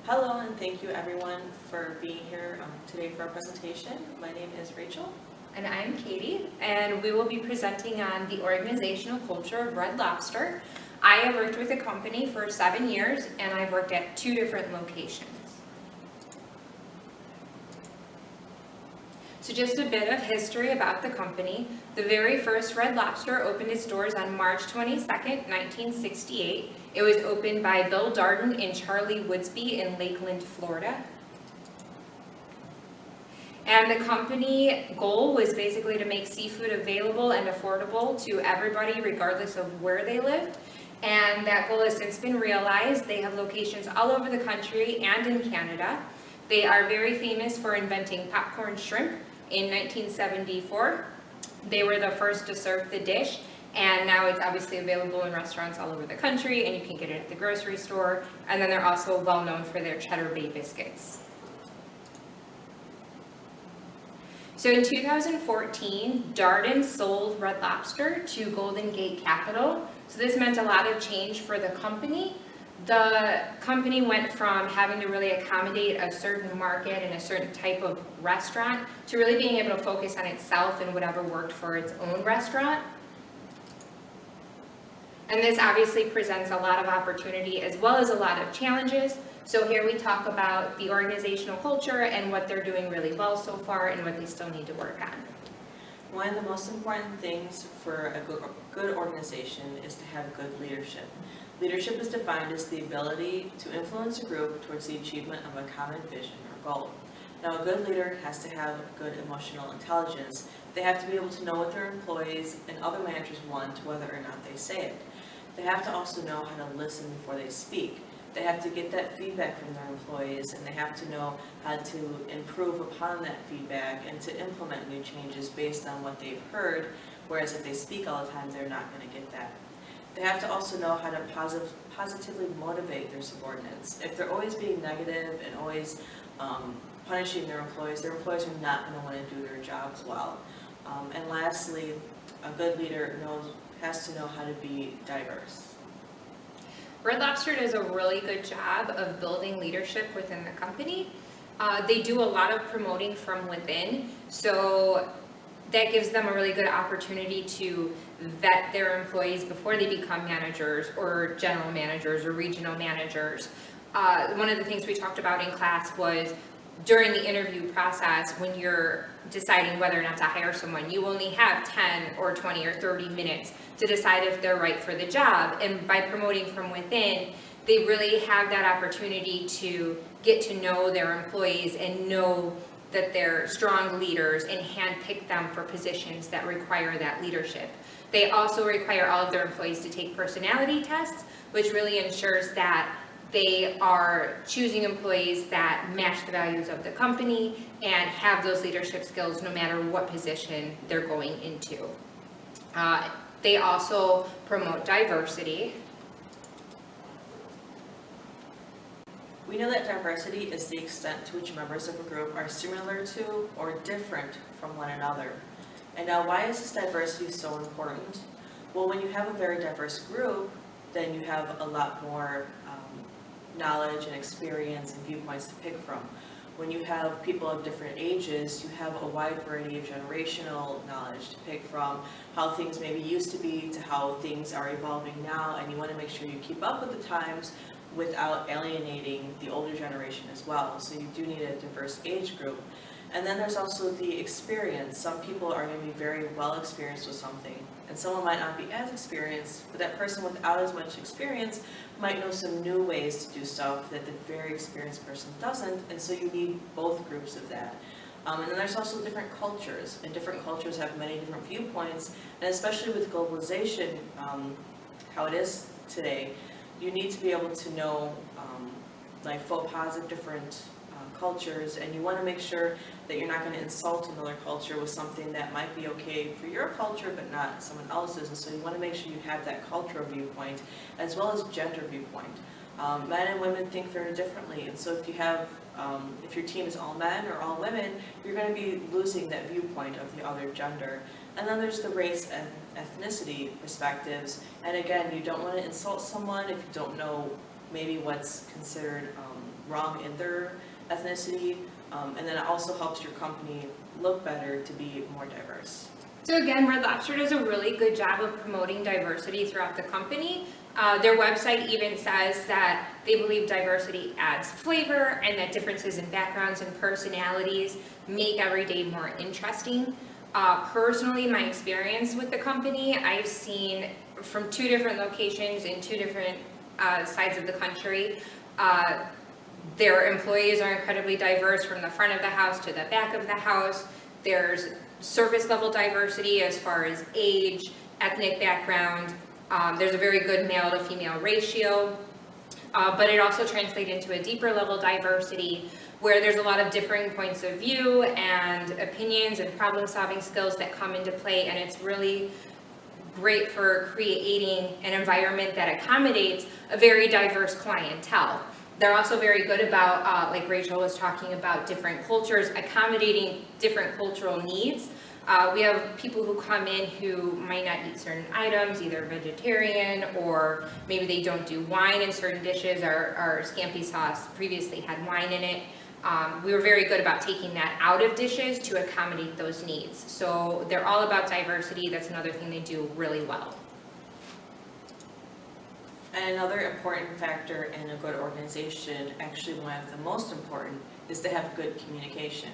Hello, and thank you everyone for being here today for our presentation. My name is Rachel. And I'm Katie, and we will be presenting on the organizational culture of Red Lobster. I have worked with the company for 7 years, and I've worked at 2 different locations. So just a bit of history about the company. The very first Red Lobster opened its doors on March 22nd, 1968. It was opened by Bill Darden and Charlie Woodsby in Lakeland, Florida. And the company goal was basically to make seafood available and affordable to everybody regardless of where they lived. And that goal has since been realized. They have locations all over the country and in Canada. They are very famous for inventing popcorn shrimp in 1974. They were the first to serve the dish, and now it's obviously available in restaurants all over the country, and you can get it at the grocery store. And then they're also well known for their Cheddar Bay biscuits. So in 2014, Darden sold Red Lobster to Golden Gate Capital. So this meant a lot of change for the company. The company went from having to really accommodate a certain market and a certain type of restaurant to really being able to focus on itself and whatever worked for its own restaurant. And this obviously presents a lot of opportunity as well as a lot of challenges. So here we talk about the organizational culture and what they're doing really well so far and what they still need to work on. One of the most important things for a good organization is to have good leadership. Leadership is defined as the ability to influence a group towards the achievement of a common vision or goal. Now, a good leader has to have good emotional intelligence. They have to be able to know what their employees and other managers want, whether or not they say it. They have to also know how to listen before they speak. They have to get that feedback from their employees, and they have to know how to improve upon that feedback and to implement new changes based on what they've heard, whereas if they speak all the time, they're not going to get that. They have to also know how to positively motivate their subordinates. If they're always being negative and always punishing their employees are not going to want to do their jobs well. And lastly, a good leader has to know how to be diverse. Red Lobster does a really good job of building leadership within the company. They do a lot of promoting from within, so that gives them a really good opportunity to vet their employees before they become managers or general managers or regional managers. One of the things we talked about in class was during the interview process, when you're deciding whether or not to hire someone, you only have 10 or 20 or 30 minutes to decide if they're right for the job. And by promoting from within, they really have that opportunity to get to know their employees and know that they're strong leaders and handpick them for positions that require that leadership. They also require all of their employees to take personality tests, which really ensures that they are choosing employees that match the values of the company and have those leadership skills no matter what position they're going into. They also promote diversity. We know that diversity is the extent to which members of a group are similar to or different from one another. And now, why is this diversity so important? Well, when you have a very diverse group, then you have a lot more knowledge and experience and viewpoints to pick from. When you have people of different ages, you have a wide variety of generational knowledge to pick from, how things maybe used to be to how things are evolving now, and you want to make sure you keep up with the times without alienating the older generation as well. So you do need a diverse age group. And then there's also the experience. Some people are going to be very well experienced with something, and someone might not be as experienced, but that person without as much experience might know some new ways to do stuff that the very experienced person doesn't, and so you need both groups of that. And then there's also different cultures, and different cultures have many different viewpoints, and especially with globalization, how it is today, you need to be able to know like faux pas of different cultures, and you want to make sure that you're not going to insult another culture with something that might be okay for your culture but not someone else's. And so you want to make sure you have that cultural viewpoint as well as gender viewpoint. Men and women think very differently, and so if you have if your team is all men or all women, you're going to be losing that viewpoint of the other gender. And then there's the race and ethnicity perspectives, and again, you don't want to insult someone if you don't know maybe what's considered wrong in their ethnicity, and then it also helps your company look better to be more diverse. So again, Red Lobster does a really good job of promoting diversity throughout the company. Their website even says that they believe diversity adds flavor and that differences in backgrounds and personalities make every day more interesting. Personally, my experience with the company, I've seen from 2 different locations in 2 different sides of the country. Their employees are incredibly diverse from the front of the house to the back of the house. There's service level diversity as far as age, ethnic background. There's a very good male to female ratio, but it also translates into a deeper level diversity where there's a lot of differing points of view and opinions and problem solving skills that come into play, and it's really great for creating an environment that accommodates a very diverse clientele. They're also very good about, like Rachel was talking about, different cultures, accommodating different cultural needs. We have people who come in who might not eat certain items, either vegetarian or maybe they don't do wine in certain dishes. Our scampi sauce previously had wine in it. We were very good about taking that out of dishes to accommodate those needs. So they're all about diversity. That's another thing they do really well. And another important factor in a good organization, actually one of the most important, is to have good communication.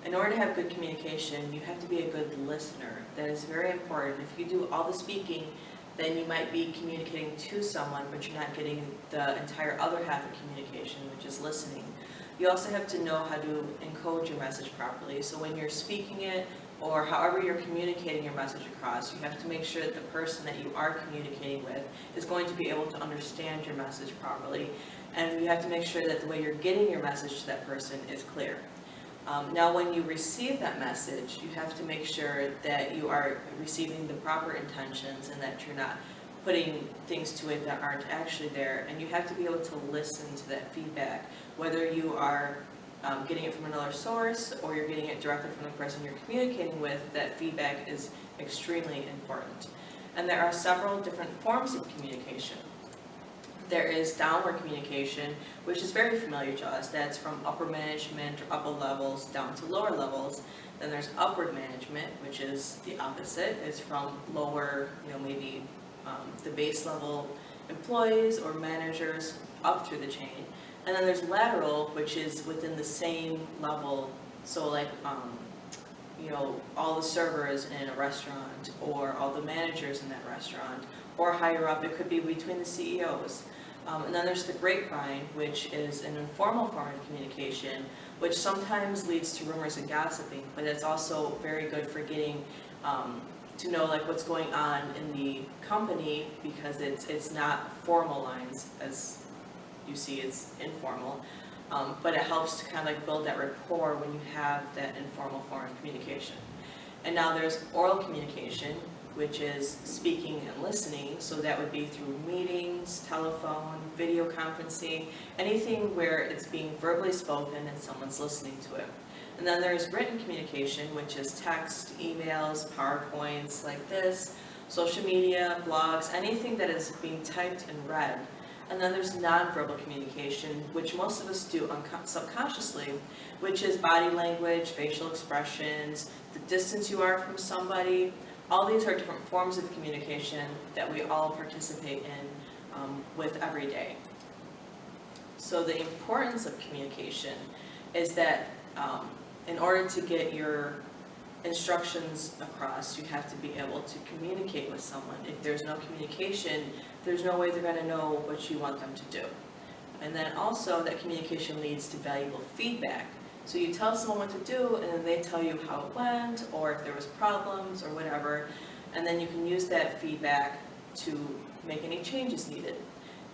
In order to have good communication, you have to be a good listener. That is very important. If you do all the speaking, then you might be communicating to someone, but you're not getting the entire other half of communication, which is listening. You also have to know how to encode your message properly. So when you're speaking it, or however you're communicating your message across, you have to make sure that the person that you are communicating with is going to be able to understand your message properly. And you have to make sure that the way you're getting your message to that person is clear. Now when you receive that message, you have to make sure that you are receiving the proper intentions and that you're not putting things to it that aren't actually there. And you have to be able to listen to that feedback, whether you are getting it from another source or you're getting it directly from the person you're communicating with. That feedback is extremely important. And there are several different forms of communication. There is downward communication, which is very familiar to us. That's from upper management or upper levels down to lower levels. Then there's upward management, which is the opposite. It's from lower, maybe the base level employees or managers up through the chain. And then there's lateral, which is within the same level. So like, all the servers in a restaurant or all the managers in that restaurant, or higher up, it could be between the CEOs. And then there's the grapevine, which is an informal form of communication, which sometimes leads to rumors and gossiping, but it's also very good for getting to know like what's going on in the company, because it's not formal lines, as you see, it's informal, but it helps to kind of like build that rapport when you have that informal form of communication. And now there's oral communication, which is speaking and listening. So that would be through meetings, telephone, video conferencing, anything where it's being verbally spoken and someone's listening to it. And then there's written communication, which is text, emails, PowerPoints like this, social media, blogs, anything that is being typed and read. And then there's nonverbal communication, which most of us do subconsciously, which is body language, facial expressions, the distance you are from somebody. All these are different forms of communication that we all participate in with every day. So the importance of communication is that in order to get your instructions across, you have to be able to communicate with someone. If there's no communication, there's no way they're going to know what you want them to do. And then also that communication leads to valuable feedback. So you tell someone what to do, and then they tell you how it went, or if there was problems or whatever, and then you can use that feedback to make any changes needed.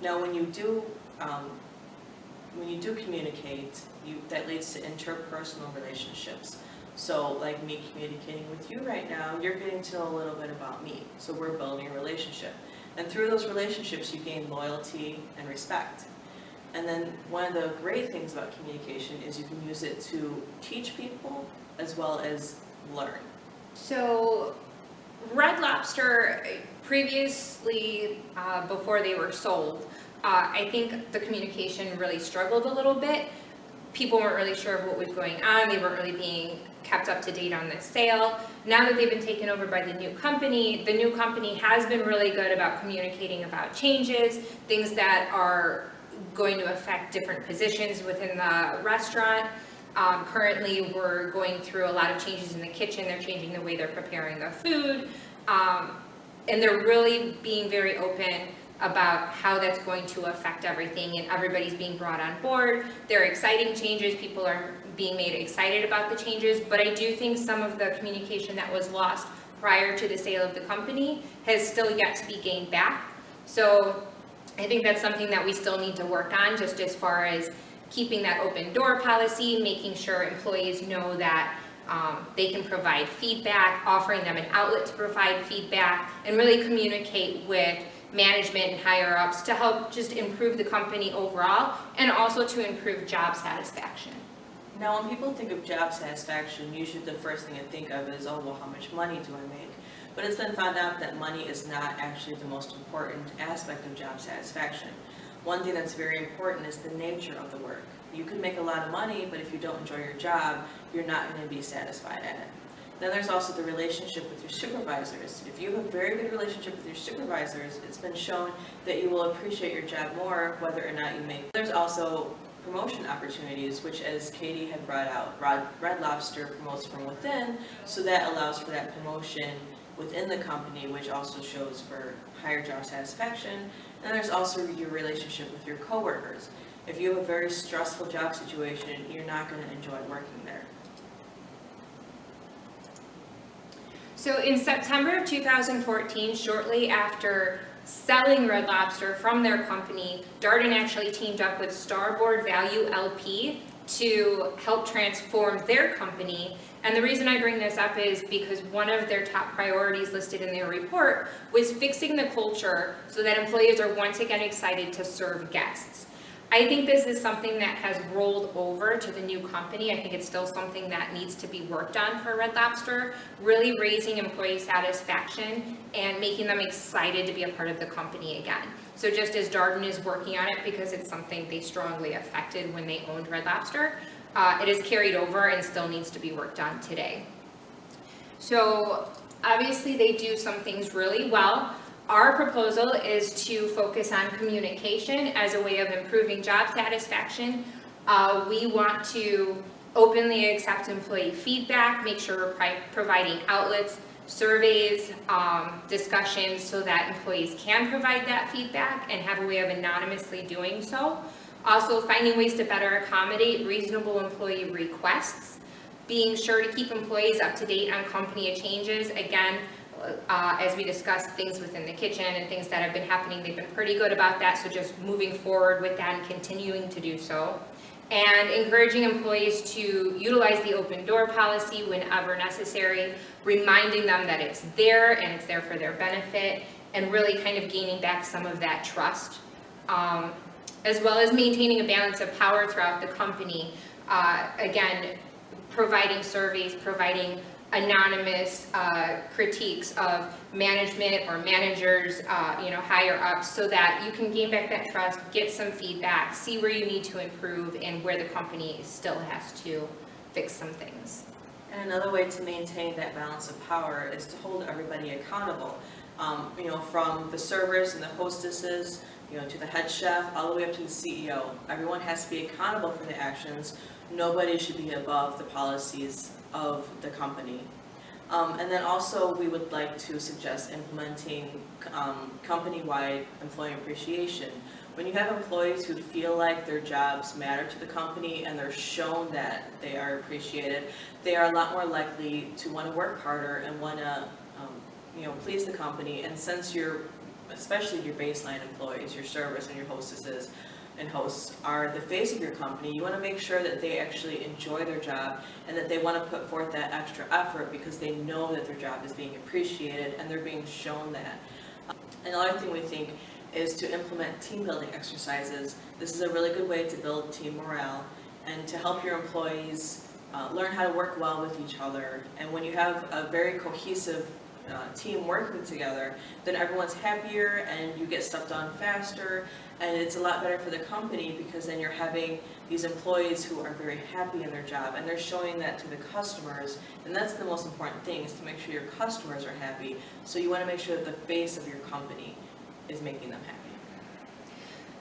Now when you do communicate, that leads to interpersonal relationships. So like me communicating with you right now, you're getting to know a little bit about me. So we're building a relationship. And through those relationships, you gain loyalty and respect. And then one of the great things about communication is you can use it to teach people as well as learn. So Red Lobster previously, before they were sold, I think the communication really struggled a little bit. People weren't really sure of what was going on. They weren't really being kept up to date on this sale. Now that they've been taken over by the new company has been really good about communicating about changes, things that are going to affect different positions within the restaurant. Currently, we're going through a lot of changes in the kitchen. They're changing the way they're preparing the food. And they're really being very open about how that's going to affect everything, and everybody's being brought on board. There are exciting changes. People are being made excited about the changes, but I do think some of the communication that was lost prior to the sale of the company has still yet to be gained back. So I think that's something that we still need to work on, just as far as keeping that open door policy, making sure employees know that they can provide feedback, offering them an outlet to provide feedback, and really communicate with management and higher ups to help just improve the company overall, and also to improve job satisfaction. Now, when people think of job satisfaction, usually the first thing I think of is, oh, well, how much money do I make? But it's been found out that money is not actually the most important aspect of job satisfaction. One thing that's very important is the nature of the work. You can make a lot of money, but if you don't enjoy your job, you're not going to be satisfied at it. Then there's also the relationship with your supervisors. If you have a very good relationship with your supervisors, it's been shown that you will appreciate your job more whether or not you make. There's also promotion opportunities, which, as Katie had brought out, Red Lobster promotes from within, so that allows for that promotion within the company, which also shows for higher job satisfaction. And there's also your relationship with your coworkers. If you have a very stressful job situation, you're not going to enjoy working there. So in September of 2014, shortly after selling Red Lobster from their company, Darden actually teamed up with Starboard Value LP to help transform their company. And the reason I bring this up is because one of their top priorities listed in their report was fixing the culture so that employees are once again excited to serve guests. I think this is something that has rolled over to the new company. I think it's still something that needs to be worked on for Red Lobster, really raising employee satisfaction and making them excited to be a part of the company again. So just as Darden is working on it, because it's something they strongly affected when they owned Red Lobster, it is carried over and still needs to be worked on today. So obviously they do some things really well. Our proposal is to focus on communication as a way of improving job satisfaction. We want to openly accept employee feedback, make sure we're providing outlets, surveys, discussions so that employees can provide that feedback and have a way of anonymously doing so. Also, finding ways to better accommodate reasonable employee requests, being sure to keep employees up to date on company changes. Again, as we discussed things within the kitchen and things that have been happening, they've been pretty good about that, so just moving forward with that and continuing to do so. And encouraging employees to utilize the open door policy whenever necessary, reminding them that it's there and it's there for their benefit, and really kind of gaining back some of that trust, as well as maintaining a balance of power throughout the company. Again, providing surveys, providing anonymous critiques of management or managers, higher ups, so that you can gain back that trust, get some feedback, see where you need to improve and where the company still has to fix some things. And another way to maintain that balance of power is to hold everybody accountable. From the servers and the hostesses, to the head chef, all the way up to the CEO. Everyone has to be accountable for their actions. Nobody should be above the policies of the company. And then also we would like to suggest implementing company-wide employee appreciation. When you have employees who feel like their jobs matter to the company and they're shown that they are appreciated, they are a lot more likely to want to work harder and want to please the company. And since especially your baseline employees, your servers and your hostesses and hosts are the face of your company, you want to make sure that they actually enjoy their job and that they want to put forth that extra effort because they know that their job is being appreciated and they're being shown that. Another thing we think is to implement team building exercises. This is a really good way to build team morale and to help your employees learn how to work well with each other. And when you have a very cohesive team working together, then everyone's happier and you get stuff done faster And it's a lot better for the company because then you're having these employees who are very happy in their job and they're showing that to the customers. And that's the most important thing, is to make sure your customers are happy. So you want to make sure that the face of your company is making them happy.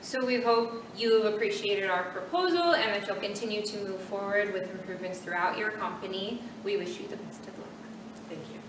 So we hope you've appreciated our proposal and that you'll continue to move forward with improvements throughout your company. We wish you the best of luck. Thank you.